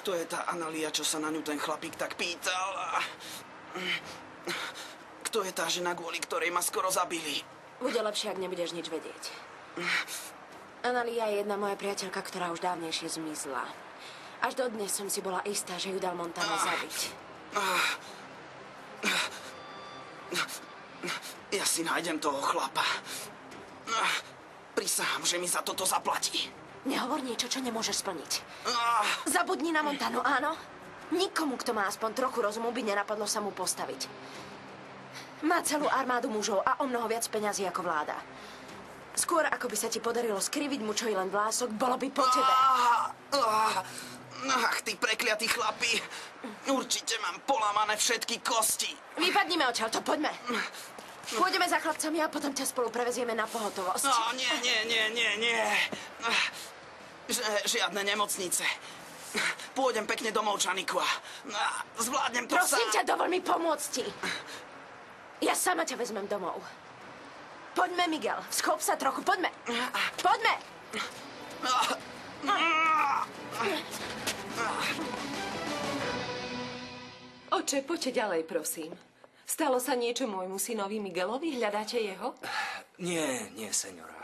Kto je tá Analia, čo sa na ňu ten chlapík tak pýtal? Kto je tá žena, kvôli ktorej ma skoro zabili? Bude lepšie, ak nebudeš nič vedieť. Analia je jedna moja priateľka, ktorá už dávnejšie zmizla. Až dodnes som si bola istá, že ju dal Montano zabiť. Ja si nájdem toho chlapa. Prisahám, že mi za toto zaplatí. Nehovor niečo, čo nemôžeš splniť. Zabudni na Montanu, áno? Nikomu, kto má aspoň trochu rozumu, by nenapadlo sa mu postaviť. Má celú armádu mužov a o mnoho viac peňazí ako vláda. Skôr, ako by sa ti podarilo skriviť mu čo i len vlások, bolo by po tebe. Ach, tí prekliatí chlapi. Určite mám polamané všetky kosti. Vypadnime odtiaľto, poďme. Pôjdeme za chlapcami a potom ťa spolu prevezieme na pohotovosť. Nie. Žiadne nemocnice. Pôjdem pekne do Molčaniku a zvládnem to Prosím ťa, dovol mi pomôcť ti. Ja sama ťa vezmem domov. Poďme, Miguel. Schop sa trochu, poďme. Poďme. Oče, poďte ďalej, prosím. Stalo sa niečo môjmu synovi Miguelovi? Hľadáte jeho? Nie, seňora.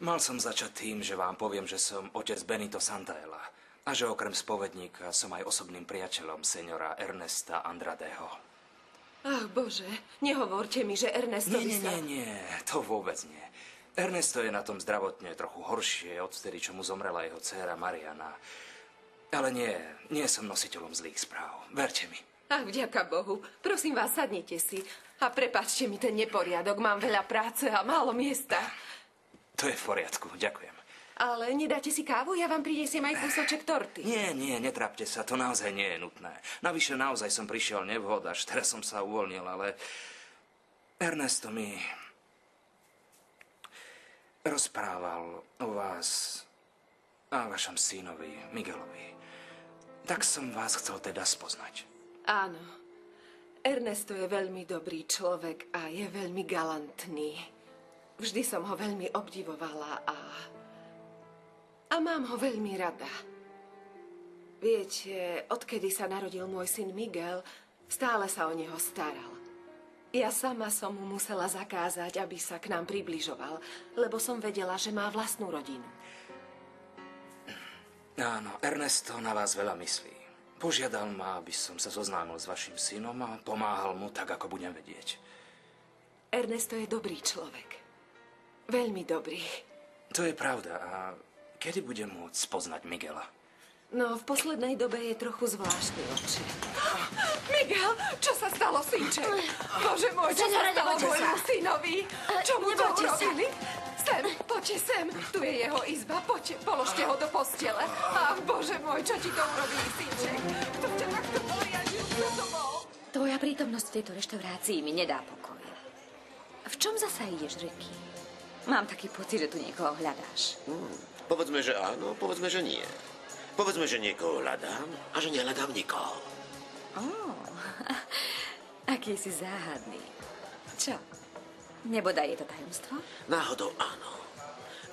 Mal som začať tým, že vám poviem, že som otec Benito Santaella a že okrem spovedníka som aj osobným priateľom seňora Ernesta Andradeho. Ach, Bože, nehovorte mi, že Ernestovi sa... Nie, to vôbec nie. Ernesto je na tom zdravotne trochu horšie odvtedy, čo mu zomrela jeho dcéra Mariana. Ale nie som nositeľom zlých správ. Verte mi. Ach, vďaka Bohu. Prosím vás, sadnite si. A prepáčte mi ten neporiadok. Mám veľa práce a málo miesta. To je v poriadku, ďakujem. Ale nedáte si kávu? Ja vám prinesiem aj kúsoček torty. Nie, netrápte sa, to naozaj nie je nutné. Navyše naozaj som prišiel nevhod, až teraz som sa uvoľnil, ale Ernesto mi rozprával o vás a vašom synovi Miguelovi. Tak som vás chcel teda spoznať. Áno. Ernesto je veľmi dobrý človek a je veľmi galantný. Vždy som ho veľmi obdivovala a mám ho veľmi rada. Viete, odkedy sa narodil môj syn Miguel, stále sa o neho staral. Ja sama som mu musela zakázať, aby sa k nám približoval, lebo som vedela, že má vlastnú rodinu. Áno, Ernesto na vás veľa myslí. Požiadal ma, aby som sa zoznámil s vašim synom a pomáhal mu tak, ako budem vedieť. Ernesto je dobrý človek. Veľmi dobrý. To je pravda. A kedy budem môcť spoznať Miguela? No, v poslednej dobe je trochu zvláštny, otče. Miguel, čo sa stalo, synček? Bože môj, čo sa stalo môjmu synovi? Čo mu to urobili? Sem, poďte sem. Tu je jeho izba. Poďte, položte ho do postele. Ach, Bože môj, čo ti to urobili, synček? Kto ťa takto poriadil? Kto to bol? Tvoja prítomnosť v tejto reštaurácii mi nedá pokoj. V čom zasa ideš, Ricky? Mám taký pocit, že tu niekoho hľadáš. Povedzme, že áno, povedzme, že nie. Povedzme, že niekoho hľadám a že nehľadám nikoho. Aký si záhadný. Čo? Nebodaj je to tajomstvo? Náhodou áno.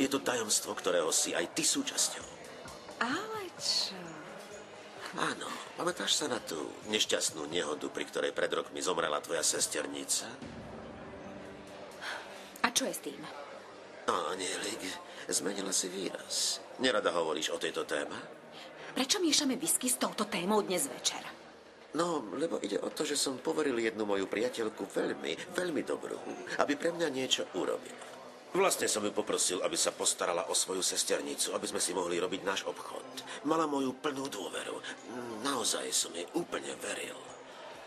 Je to tajomstvo, ktorého si aj ty súčasťou. Ale čo? Áno, pamätáš sa na tú nešťastnú nehodu, pri ktorej pred rokmi zomrela tvoja sesternica? A čo je s tým? Anielik, zmenila si výraz. Nerada hovoríš o tejto téme? Prečo miešame whisky s touto témou dnes večer? No, lebo ide o to, že som poveril jednu moju priateľku veľmi dobrú, aby pre mňa niečo urobila. Vlastne som ju poprosil, aby sa postarala o svoju sesternicu, aby sme si mohli robiť náš obchod. Mala moju plnú dôveru. Naozaj som jej úplne veril.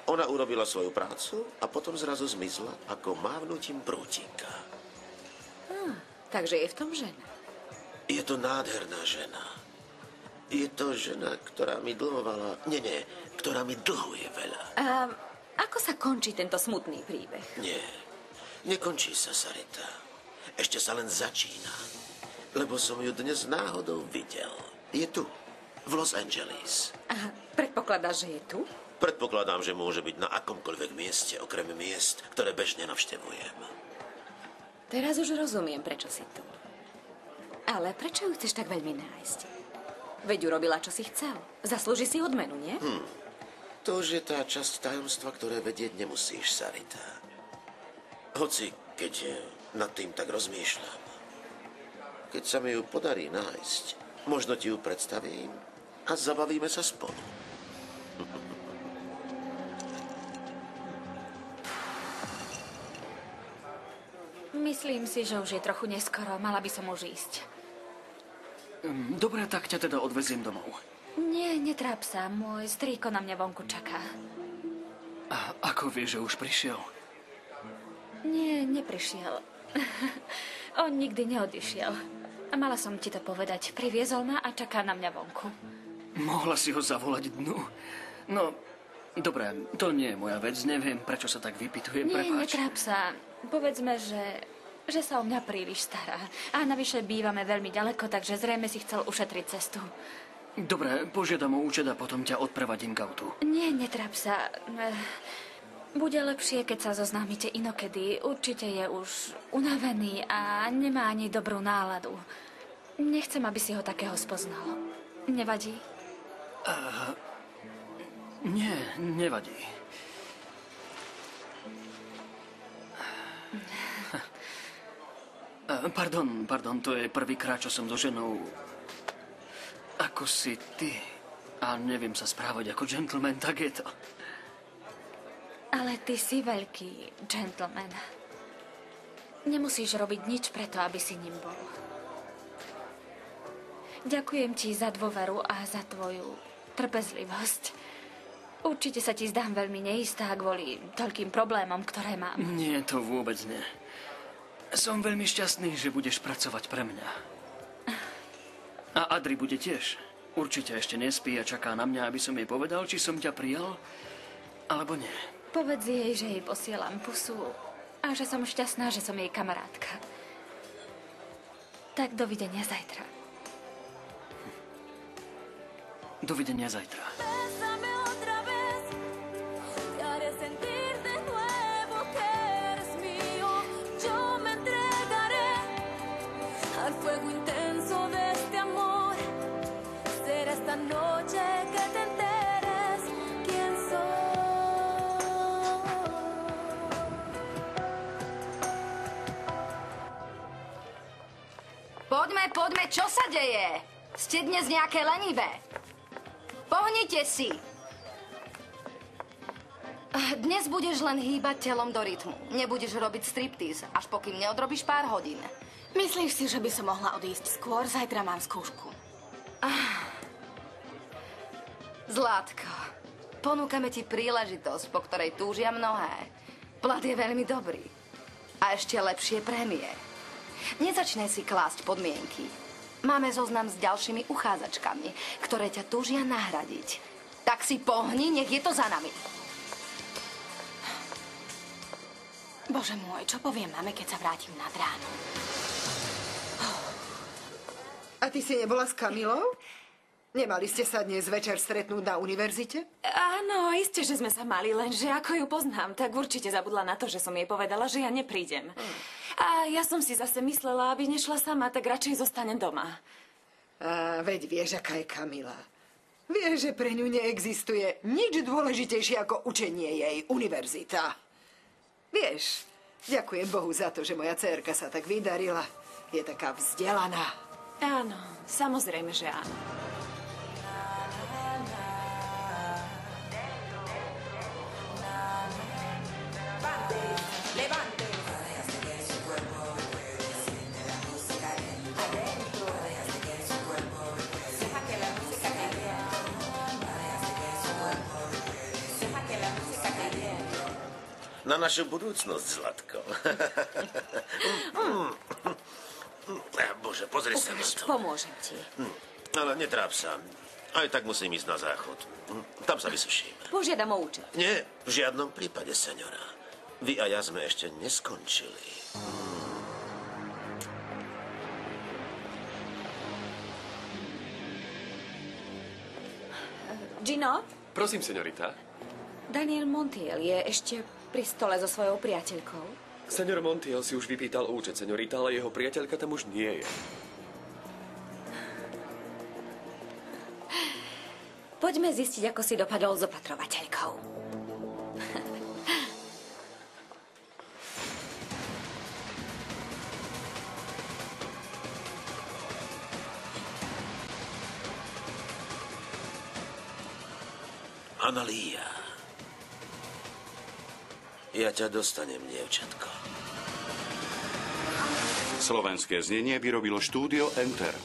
Ona urobila svoju prácu a potom zrazu zmizla ako mávnutím prútika. Takže je v tom žena. Je to nádherná žena. Je to žena, ktorá mi dlhovala... Nie, ktorá mi dlhuje veľa. A ako sa končí tento smutný príbeh? Nie, nekončí sa, Sarita. Ešte sa len začína. Lebo som ju dnes náhodou videl. Je tu, v Los Angeles. A predpokladáš, že je tu? Predpokladám, že môže byť na akomkoľvek mieste, okrem miest, ktoré bežne navštevujem. Teraz už rozumiem, prečo si tu. Ale prečo ju chceš tak veľmi nájsť? Veď urobila, čo si chcel. Zaslúži si odmenu, nie? To už je tá časť tajomstva, ktoré vedieť nemusíš, Sarita. Hoci, keď nad tým tak rozmýšľam. Keď sa mi ju podarí nájsť, možno ti ju predstavím a zabavíme sa spolu. Myslím si, že už je trochu neskoro. Mala by som už ísť. Dobre, tak ťa teda odveziem domov. Nie, netráp sa. Môj strýko na mňa vonku čaká. A ako vieš, že už prišiel? Nie, neprišiel. On nikdy neodišiel. A mala som ti to povedať. Priviezol ma a čaká na mňa vonku. Mohla si ho zavolať dnu. No, dobre, to nie je moja vec. Neviem, prečo sa tak vypytujem. Nie, prepáč. netráp sa. Povedzme, že sa o mňa príliš stará. A navyše bývame veľmi ďaleko, takže zrejme si chcel ušetriť cestu. Dobre, požiadam o účet a potom ťa odprevadím k autu. Nie, netráp sa. Bude lepšie, keď sa zoznámite inokedy. Určite je už unavený a nemá ani dobrú náladu. Nechcem, aby si ho takého spoznal. Nevadí? Nie, nevadí. Pardon, to je prvýkrát, čo som so ženou ako si ty. A neviem sa správať ako gentleman, tak je to. Ale ty si veľký gentleman. Nemusíš robiť nič preto, aby si ním bol. Ďakujem ti za dôveru a za tvoju trpezlivosť. Určite sa ti zdám veľmi neistá kvôli toľkým problémom, ktoré mám. Nie, to vôbec nie. Som veľmi šťastný, že budeš pracovať pre mňa. A Adri bude tiež. Určite ešte nespí a čaká na mňa, aby som jej povedal, či som ťa prijal, alebo nie. Povedz jej, že jej posielam pusu a že som šťastná, že som jej kamarátka. Tak dovidenia zajtra. Dovidenia zajtra. Poďme, čo sa deje? Ste dnes nejaké lenivé? Pohnite si. Dnes budeš len hýbať telom do rytmu. Nebudeš robiť striptease, až pokým neodrobíš pár hodín. Myslíš si, že by som mohla odísť skôr? Zajtra mám skúšku. Zlatko, ponúkame ti príležitosť, po ktorej túžia mnohé. Plat je veľmi dobrý. A ešte lepšie prémie. Nezačnaj si klásť podmienky. Máme zoznam s ďalšími uchádzačkami, ktoré ťa túžia nahradiť. Tak si pohni, nech je to za nami. Bože môj, čo poviem mame, keď sa vrátim nad ráno? A ty si nebola s Kamilou? Nemali ste sa dnes večer stretnúť na univerzite? Áno, isté, že sme sa mali, lenže ako ju poznám, tak určite zabudla na to, že som jej povedala, že ja neprídem. A ja som si zase myslela, aby nešla sama, tak radšej zostanem doma. Veď vieš, aká je Kamila. Vieš, že pre ňu neexistuje nič dôležitejšie ako učenie jej, univerzita. Vieš, ďakujem Bohu za to, že moja dcérka sa tak vydarila. Je taká vzdelaná. Áno, samozrejme, že áno. Na našu budúcnosť, Zlatko. Bože, pozri sa na to. Pomôžem ti. Ale netráp sa. Aj tak musím ísť na záchod. Tam sa vysuším. Požiadam o účet. Nie, v žiadnom prípade, seňora. Vy a ja sme ešte neskončili. Gino? Prosím, señorita. Daniel Montiel je ešte pri stole so svojou priateľkou. Señor Montiel si už vypýtal účet, señorita, ale jeho priateľka tam už nie je. Poďme zistiť, ako si dopadol s opatrovateľkou. Analia. Ja ťa dostanem, dievčatko. Slovenské znenie vyrobilo štúdio Enter.